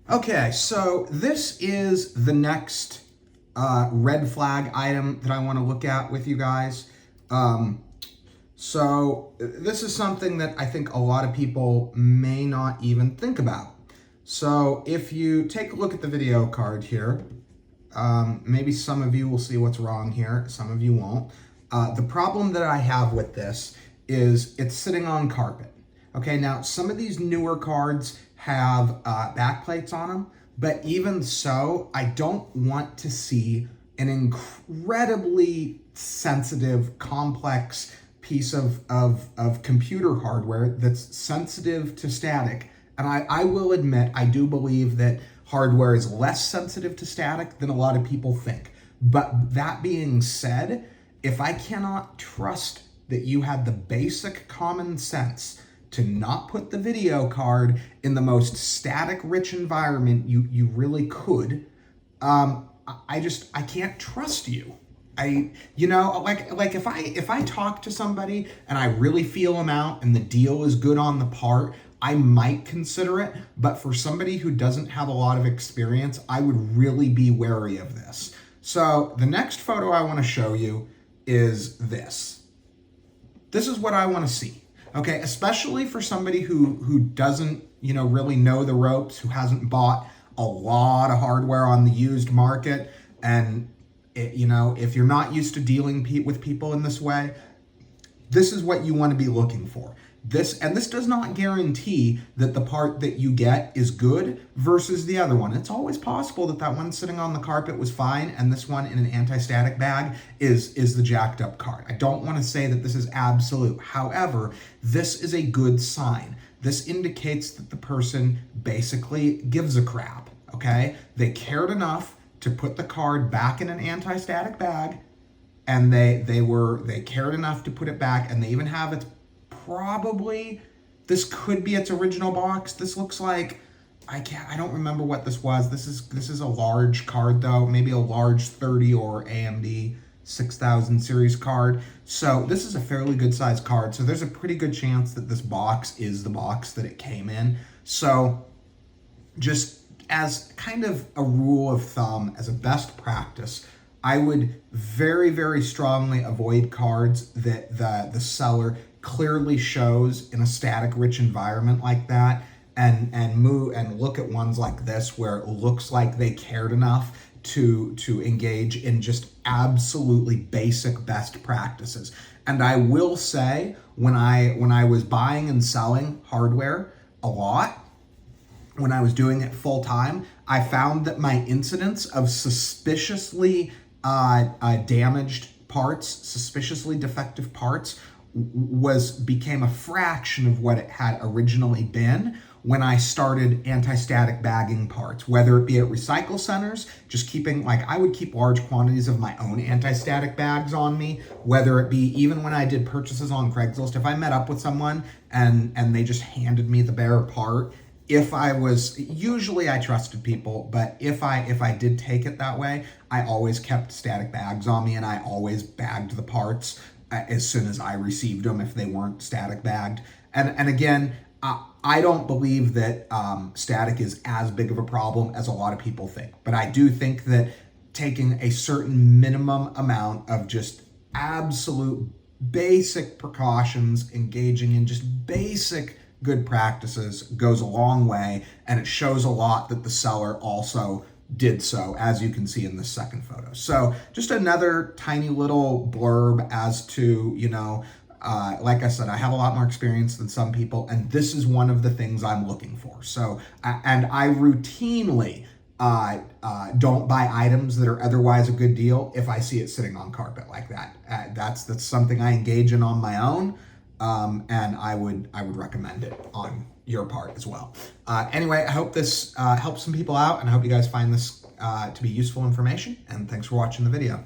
Okay, so this is the next red flag item that I want to look at with you guys. So this is something that I think a lot of people may not even think about. So if you take a look at the video card here, maybe some of you will see what's wrong here, some of you won't. The problem that I have with this is it's sitting on carpet. Okay, now some of these newer cards have back plates on them, but even so, I don't want to see an incredibly sensitive, complex piece of computer hardware that's sensitive to static. And I will admit, I do believe that hardware is less sensitive to static than a lot of people think. But that being said, if I cannot trust that you had the basic common sense to not put the video card in the most static rich environment you really could, I can't trust you. Like if I talk to somebody and I really feel them out and the deal is good on the part, I might consider it. But for somebody who doesn't have a lot of experience, I would really be wary of this. So the next photo I want to show you is this. This is what I want to see. Okay, especially for somebody who doesn't, really know the ropes, who hasn't bought a lot of hardware on the used market, and if you're not used to dealing with people in this way, this is what you want to be looking for. This does not guarantee that the part that you get is good versus the other one. It's always possible that one sitting on the carpet was fine and this one in an anti-static bag is the jacked up card. I don't want to say that this is absolute. However, this is a good sign. This indicates that the person basically gives a crap, okay? They cared enough to put the card back in an anti-static bag, and they cared enough to put it back, and they even have its this could be its original box. This looks like, I don't remember what this was. This is a large card though, maybe a large 30 or AMD 6000 series card. So this is a fairly good sized card. So there's a pretty good chance that this box is the box that it came in. So just as kind of a rule of thumb, as a best practice, I would very, very strongly avoid cards that the seller clearly shows in a static rich environment like that, and look at ones like this where it looks like they cared enough to engage in just absolutely basic best practices. And I will say, when I was buying and selling hardware a lot, when I was doing it full time, I found that my incidence of suspiciously damaged parts, suspiciously defective parts, became a fraction of what it had originally been when I started anti-static bagging parts, whether it be at recycle centers, just I would keep large quantities of my own anti-static bags on me, whether it be even when I did purchases on Craigslist. If I met up with someone and they just handed me the bare part, usually I trusted people, but if I did take it that way, I always kept static bags on me, and I always bagged the parts as soon as I received them if they weren't static bagged. And again, I don't believe that static is as big of a problem as a lot of people think. But I do think that taking a certain minimum amount of just absolute basic precautions, engaging in just basic good practices goes a long way, and it shows a lot that the seller also did so, as you can see in this second photo. So just another tiny little blurb as to, like I said, I have a lot more experience than some people, and this is one of the things I'm looking for. So, and I routinely don't buy items that are otherwise a good deal if I see it sitting on carpet like that. That's something I engage in on my own. And I would recommend it on your part as well. Anyway, I hope this helps some people out, and I hope you guys find this to be useful information, and thanks for watching the video.